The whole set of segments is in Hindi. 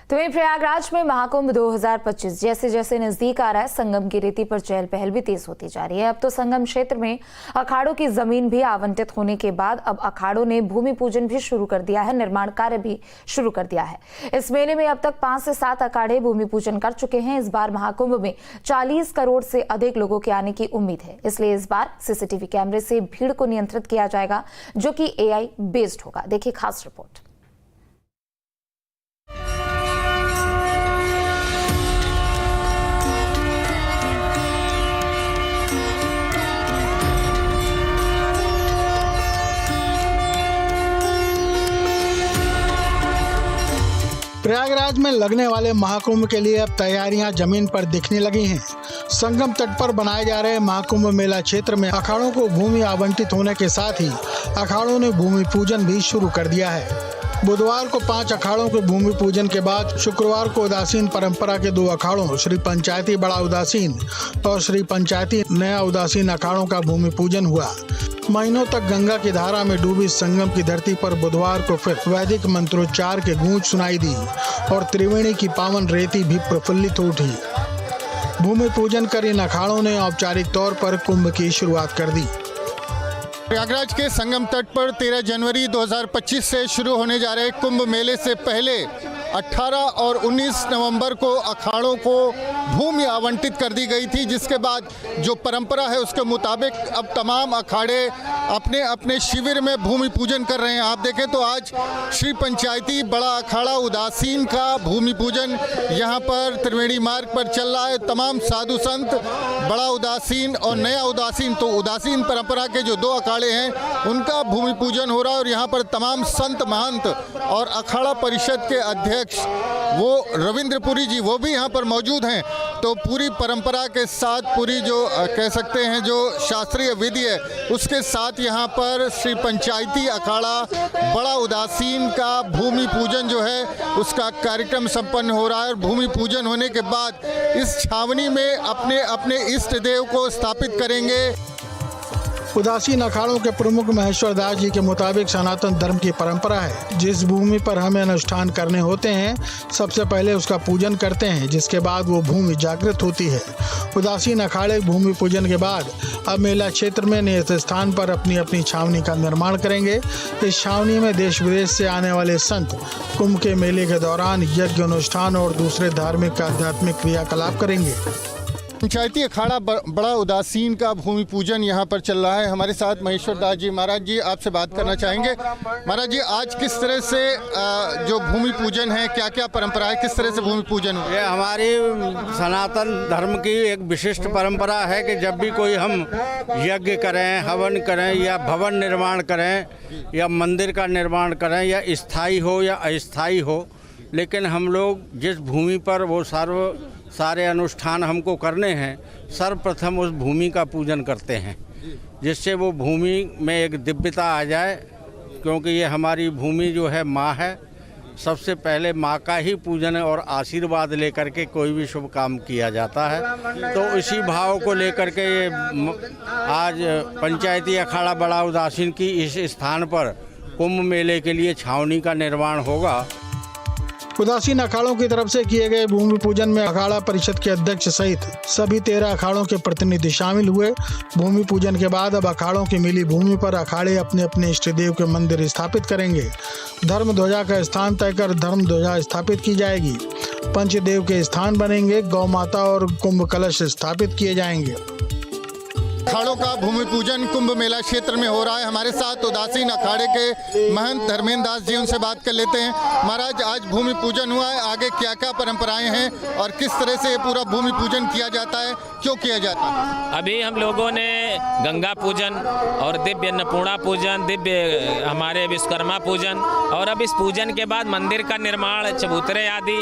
तो वहीं प्रयागराज में महाकुंभ 2025 जैसे जैसे नजदीक आ रहा है, संगम की रेती पर चहल पहल भी तेज होती जा रही है। अब तो संगम क्षेत्र में अखाड़ों की जमीन भी आवंटित होने के बाद अब अखाड़ों ने भूमि पूजन भी शुरू कर दिया है, निर्माण कार्य भी शुरू कर दिया है। इस मेले में अब तक 5 से 7 अखाड़े भूमि पूजन कर चुके हैं। इस बार महाकुंभ में 40 करोड़ से अधिक लोगों के आने की उम्मीद है, इसलिए इस बार सीसीटीवी कैमरे से भीड़ को नियंत्रित किया जाएगा, जो कि AI बेस्ड होगा। देखिए खास रिपोर्ट। प्रयागराज में लगने वाले महाकुंभ के लिए अब तैयारियां जमीन पर दिखने लगी हैं। संगम तट पर बनाए जा रहे महाकुंभ मेला क्षेत्र में अखाड़ों को भूमि आवंटित होने के साथ ही अखाड़ों ने भूमि पूजन भी शुरू कर दिया है। बुधवार को 5 अखाड़ों के भूमि पूजन के बाद शुक्रवार को उदासीन परंपरा के 2 अखाड़ों श्री पंचायती बड़ा उदासीन और श्री पंचायती नया उदासीन अखाड़ों का भूमि पूजन हुआ। महीनों तक गंगा की धारा में डूबी संगम की धरती पर बुधवार को फिर वैदिक मंत्रोच्चार के गूंज सुनाई दी और त्रिवेणी की पावन रेती भी प्रफुल्लित उठी। भूमि पूजन कर इन अखाड़ों ने औपचारिक तौर पर कुंभ की शुरुआत कर दी। प्रयागराज के संगम तट पर 13 जनवरी 2025 से शुरू होने जा रहे कुंभ मेले से पहले 18 और 19 नवंबर को अखाड़ों को भूमि आवंटित कर दी गई थी, जिसके बाद जो परंपरा है उसके मुताबिक अब तमाम अखाड़े अपने अपने शिविर में भूमि पूजन कर रहे हैं। आप देखें तो आज श्री पंचायती बड़ा अखाड़ा उदासीन का भूमि पूजन यहाँ पर त्रिवेणी मार्ग पर चल रहा है। तमाम साधु संत बड़ा उदासीन और नया उदासीन, तो उदासीन परंपरा के जो 2 अखाड़े हैं उनका भूमि पूजन हो रहा है और यहाँ पर तमाम संत महंत और अखाड़ा परिषद के अध्यक्ष वो रविंद्रपुरी जी वो भी यहाँ पर मौजूद हैं। तो पूरी परंपरा के साथ, पूरी जो कह सकते हैं जो शास्त्रीय विधि है उसके साथ यहाँ पर श्री पंचायती अखाड़ा बड़ा उदासीन का भूमि पूजन जो है उसका कार्यक्रम संपन्न हो रहा है। और भूमि पूजन होने के बाद इस छावनी में अपने अपने इष्ट देव को स्थापित करेंगे। उदासीन अखाड़ों के प्रमुख महेश्वर दास जी के मुताबिक सनातन धर्म की परंपरा है, जिस भूमि पर हमें अनुष्ठान करने होते हैं सबसे पहले उसका पूजन करते हैं, जिसके बाद वो भूमि जागृत होती है। उदासीन अखाड़े भूमि पूजन के बाद अब मेला क्षेत्र में नियत स्थान पर अपनी अपनी छावनी का निर्माण करेंगे। इस छावनी में देश विदेश से आने वाले संत कुंभ के मेले के दौरान यज्ञ अनुष्ठान और दूसरे धार्मिक आध्यात्मिक क्रियाकलाप करेंगे। पंचायती अखाड़ा बड़ा उदासीन का भूमि पूजन यहाँ पर चल रहा है। हमारे साथ महेश्वर दास जी, महाराज जी आपसे बात करना चाहेंगे। महाराज जी, आज किस तरह से जो भूमि पूजन है, क्या क्या परंपरा है, किस तरह से भूमि पूजन हो? ये हमारी सनातन धर्म की एक विशिष्ट परंपरा है कि जब भी कोई हम यज्ञ करें, हवन करें या भवन निर्माण करें या मंदिर का निर्माण करें या स्थायी हो या अस्थायी हो, लेकिन हम लोग जिस भूमि पर वो सारे अनुष्ठान हमको करने हैं, सर्वप्रथम उस भूमि का पूजन करते हैं, जिससे वो भूमि में एक दिव्यता आ जाए, क्योंकि ये हमारी भूमि जो है माँ है। सबसे पहले माँ का ही पूजन और आशीर्वाद लेकर के कोई भी शुभ काम किया जाता है। तो इसी भाव को लेकर के ये आज पंचायती अखाड़ा बड़ा उदासीन की इस स्थान पर कुंभ मेले के लिए छावनी का निर्माण होगा। उदासीन अखाड़ों की तरफ से किए गए भूमि पूजन में अखाड़ा परिषद के अध्यक्ष सहित सभी 13 अखाड़ों के प्रतिनिधि शामिल हुए। भूमि पूजन के बाद अब अखाड़ों की मिली भूमि पर अखाड़े अपने अपने इष्ट देव के मंदिर स्थापित करेंगे। धर्म ध्वजा का स्थान तय कर धर्म ध्वजा स्थापित की जाएगी। पंचदेव के स्थान बनेंगे। गौ माता और कुंभ कलश स्थापित किए जाएंगे। अखाड़ों का भूमि पूजन कुंभ मेला क्षेत्र में हो रहा है। हमारे साथ उदासीन अखाड़े के महंत धर्मेंद्र दास जी, उनसे बात कर लेते हैं। महाराज, आज भूमि पूजन हुआ है, आगे क्या क्या परंपराएं हैं और किस तरह से ये पूरा भूमि पूजन किया जाता है, क्यों किया जाता है? अभी हम लोगों ने गंगा पूजन और दिव्य अन्नपूर्णा पूजन, दिव्य हमारे विश्वकर्मा पूजन, और अब इस पूजन के बाद मंदिर का निर्माण, चबूतरे आदि,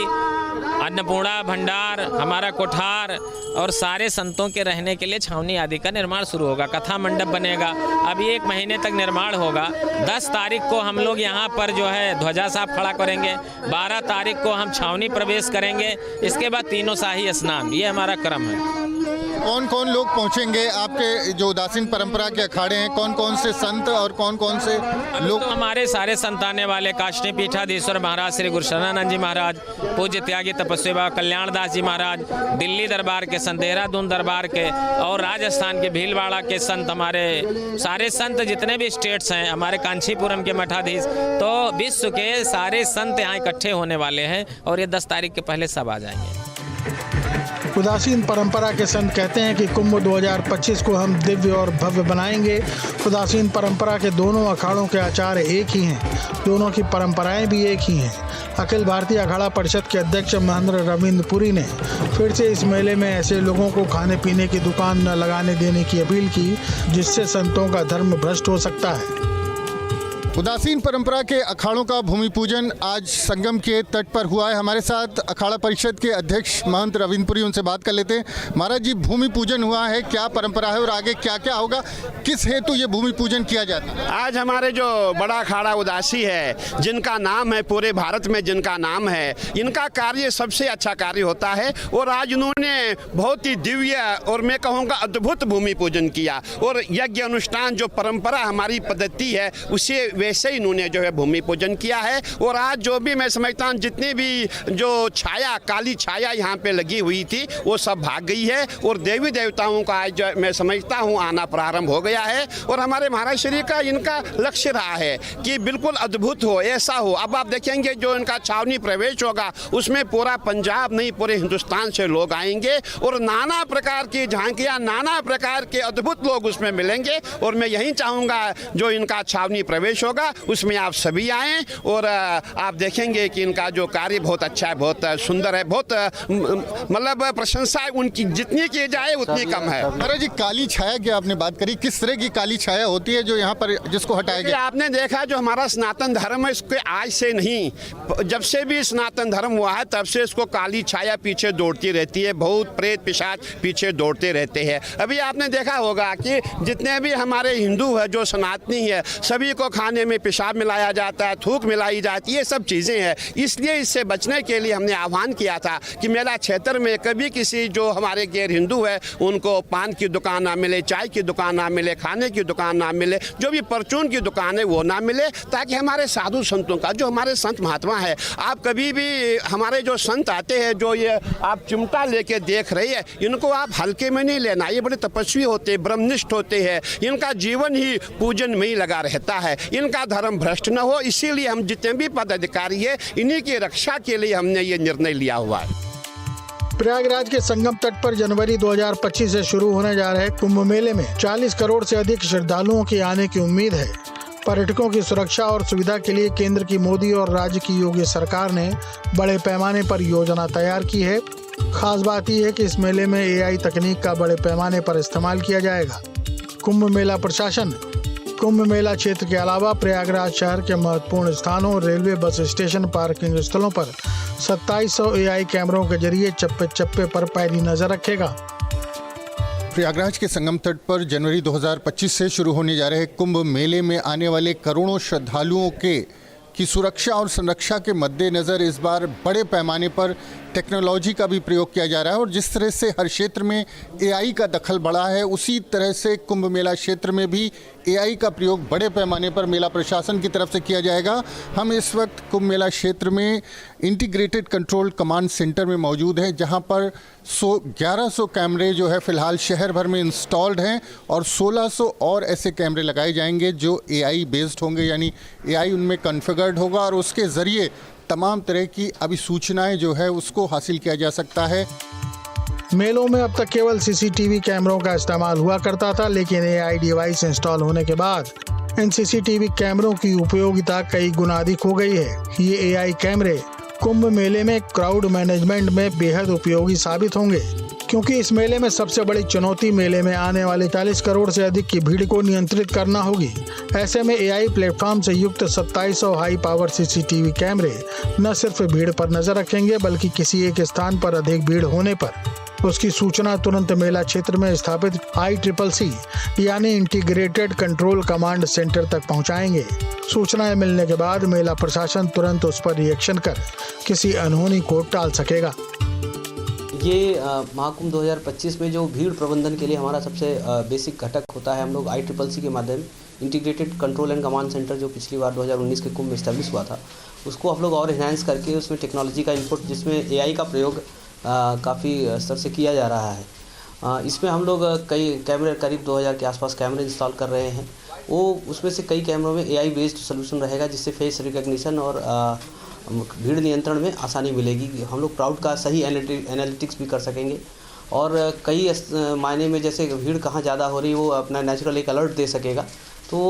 अन्नपूर्णा भंडार, हमारा कोठार और सारे संतों के रहने के लिए छावनी आदि का निर्माण शुरू होगा। कथा मंडप बनेगा। अभी 1 महीने तक निर्माण होगा। 10 तारीख को हम लोग यहाँ पर जो है ध्वजा साहब खड़ा करेंगे। 12 तारीख को हम छावनी प्रवेश करेंगे। इसके बाद तीनों शाही स्नान, ये हमारा क्रम है। कौन कौन लोग पहुंचेंगे? आपके जो उदासीन परंपरा के अखाड़े हैं, कौन कौन से संत और कौन कौन से लोग? तो हमारे सारे संत आने वाले काष्टी पीठाधीश्वर महाराज श्री गुरु शरणानंद जी महाराज, पूज्य त्यागी तपस्वी बाबा कल्याण दास जी महाराज, दिल्ली दरबार के संत, देहरादून दरबार के और राजस्थान के भीलवाड़ा के संत, हमारे सारे संत जितने भी स्टेट्स हैं, हमारे कांचीपुरम के मठाधीश, तो विश्व के सारे संत यहाँ इकट्ठे होने वाले हैं और ये 10 तारीख के पहले सब आ जाएंगे। उदासीन परंपरा के संत कहते हैं कि कुंभ 2025 को हम दिव्य और भव्य बनाएंगे। उदासीन परंपरा के दोनों अखाड़ों के आचार्य एक ही हैं, दोनों की परंपराएं भी एक ही हैं। अखिल भारतीय अखाड़ा परिषद के अध्यक्ष महेंद्र रविंद्र पुरी ने फिर से इस मेले में ऐसे लोगों को खाने पीने की दुकान न लगाने देने की अपील की जिससे संतों का धर्म भ्रष्ट हो सकता है। उदासीन परंपरा के अखाड़ों का भूमि पूजन आज संगम के तट पर हुआ है। हमारे साथ अखाड़ा परिषद के अध्यक्ष महंत रविंद्रपुरी, उनसे बात कर लेते हैं। महाराज जी, भूमि पूजन हुआ है, क्या परंपरा है और आगे क्या क्या होगा? किस हेतु ये भूमि पूजन किया जाता है? आज हमारे जो बड़ा अखाड़ा उदासी है, जिनका नाम है पूरे भारत में, जिनका नाम है, इनका कार्य सबसे अच्छा कार्य होता है और आज इन्होंने बहुत ही दिव्य और मैं कहूँगा अद्भुत भूमि पूजन किया और यज्ञ अनुष्ठान जो परंपरा हमारी पद्धति है उसे वैसे ही इन्होंने जो है भूमि पूजन किया है। और आज जो भी मैं समझता हूँ जितनी भी जो छाया, काली छाया यहाँ पे लगी हुई थी वो सब भाग गई है और देवी देवताओं का आज मैं समझता हूँ आना प्रारंभ हो गया है। और हमारे महाराज श्री का इनका लक्ष्य रहा है कि बिल्कुल अद्भुत हो, ऐसा हो। अब आप देखेंगे जो इनका छावनी प्रवेश होगा उसमें पूरा पंजाब नहीं पूरे हिंदुस्तान से लोग आएंगे और नाना प्रकार की झांकियाँ, नाना प्रकार के अद्भुत लोग उसमें मिलेंगे। और मैं यही चाहूँगा जो इनका छावनी प्रवेश होगा उसमें आप सभी आएँ और आप देखेंगे कि इनका जो कार्य बहुत अच्छा है, बहुत सुंदर है, बहुत मतलब प्रशंसा उनकी जितनी की जाए उतनी कम है। महाराज जी, काली छाया की आपने बात करी, किस तरह की काली छाया होती है जो यहाँ पर जिसको हटाया गया? आपने देखा जो हमारा सनातन धर्म है इसके आज से नहीं, जब से भी सनातन धर्म हुआ है तब से इसको काली छाया पीछे दौड़ती रहती है, बहुत प्रेत पिशाच पीछे दौड़ते रहते हैं। अभी आपने देखा होगा कि जितने भी हमारे हिंदू है जो सनातनी है सभी को खाने में पेशाब मिलाया जाता है, थूक मिलाई जाती है, ये सब चीज़ें हैं। इसलिए इससे बचने के लिए हमने आह्वान किया था कि मेला क्षेत्र में कभी किसी जो हमारे गैर हिंदू है उनको पान की दुकान ना मिले, चाय की दुकान ना मिले, खाने की दुकान ना मिले, जो भी परचून की दुकान है वो ना मिले, ताकि हमारे साधु संतों का जो हमारे संत महात्मा है, आप कभी भी हमारे जो संत आते हैं जो ये आप चिमटा लेके देख रहे हैं, इनको आप हल्के में नहीं लेना। ये बड़े तपस्वी होते हैं, ब्रह्मनिष्ठ होते हैं, इनका जीवन ही पूजन में ही लगा रहता है, इनका धर्म भ्रष्ट न हो। इसीलिए हम जितने भी पदाधिकारी है इन्हीं की रक्षा के लिए हमने ये निर्णय लिया हुआ है। प्रयागराज के संगम तट पर जनवरी 2025 से शुरू होने जा रहे कुंभ मेले में 40 करोड़ से अधिक श्रद्धालुओं के आने की उम्मीद है। पर्यटकों की सुरक्षा और सुविधा के लिए केंद्र की मोदी और राज्य की योगी सरकार ने बड़े पैमाने पर योजना तैयार की है। खास बात यह है कि इस मेले में AI तकनीक का बड़े पैमाने पर इस्तेमाल किया जाएगा। कुंभ मेला प्रशासन कुंभ मेला क्षेत्र के अलावा प्रयागराज शहर के महत्वपूर्ण स्थानों, रेलवे, बस स्टेशन, पार्किंग स्थलों पर 2700 AI कैमरों के जरिए चप्पे चप्पे पर पैनी नजर रखेगा। प्रयागराज के संगम तट पर जनवरी 2025 से शुरू होने जा रहे कुंभ मेले में आने वाले करोड़ों श्रद्धालुओं की सुरक्षा और संरक्षा के मद्देनज़र इस बार बड़े पैमाने पर टेक्नोलॉजी का भी प्रयोग किया जा रहा है। और जिस तरह से हर क्षेत्र में AI का दखल बढ़ा है, उसी तरह से कुंभ मेला क्षेत्र में भी AI का प्रयोग बड़े पैमाने पर मेला प्रशासन की तरफ से किया जाएगा। हम इस वक्त कुंभ मेला क्षेत्र में इंटीग्रेटेड कंट्रोल कमांड सेंटर में मौजूद हैं, जहां पर 1100 कैमरे जो है फ़िलहाल शहर भर में इंस्टॉल्ड हैं और 1600 और ऐसे कैमरे लगाए जाएंगे जो AI बेस्ड होंगे, यानी AI उनमें कॉन्फ़िगर्ड होगा और उसके ज़रिए तमाम तरह की अभी सूचनाएं जो है उसको हासिल किया जा सकता है। मेलों में अब तक केवल CCTV कैमरों का इस्तेमाल हुआ करता था, लेकिन AI डिवाइस इंस्टॉल होने के बाद इन CCTV कैमरों की उपयोगिता कई गुना अधिक हो गई है। ये AI कैमरे कुंभ मेले में क्राउड मैनेजमेंट में बेहद उपयोगी साबित होंगे, क्योंकि इस मेले में सबसे बड़ी चुनौती मेले में आने वाले 40 करोड़ से अधिक की भीड़ को नियंत्रित करना होगी। ऐसे में AI प्लेटफॉर्म से युक्त 2700 हाई पावर CCTV कैमरे न सिर्फ भीड़ पर नजर रखेंगे, बल्कि किसी एक स्थान पर अधिक भीड़ होने पर उसकी सूचना तुरंत मेला क्षेत्र में स्थापित ICCC यानी इंटीग्रेटेड कंट्रोल कमांड सेंटर तक पहुंचाएंगे। सूचनाएं मिलने के बाद मेला प्रशासन तुरंत उस पर रिएक्शन कर किसी अनहोनी को टाल सकेगा। ये महाकुंभ 2025 में जो भीड़ प्रबंधन के लिए हमारा सबसे बेसिक घटक होता है, हम लोग ICCC के माध्यम integrated control and command centre जो पिछली बार 2019 के कुंभ में इस्टेब्लिश हुआ था, उसको हम लोग और इन्हांस करके उसमें टेक्नोलॉजी का इनपुट, जिसमें AI का प्रयोग काफ़ी स्तर से किया जा रहा है। इसमें हम लोग कई कैमरे, करीब 2000 के आसपास कैमरे इंस्टॉल कर रहे हैं। वो उसमें से कई कैमरों में AI बेस्ड सोल्यूशन रहेगा, जिससे फेस रिकग्निशन और भीड़ नियंत्रण में आसानी मिलेगी। हम लोग क्राउड का सही एनालिटिक्स भी कर सकेंगे और कई मायने में जैसे भीड़ कहाँ ज़्यादा हो रही है वो अपना नेचुरल एक अलर्ट दे सकेगा। तो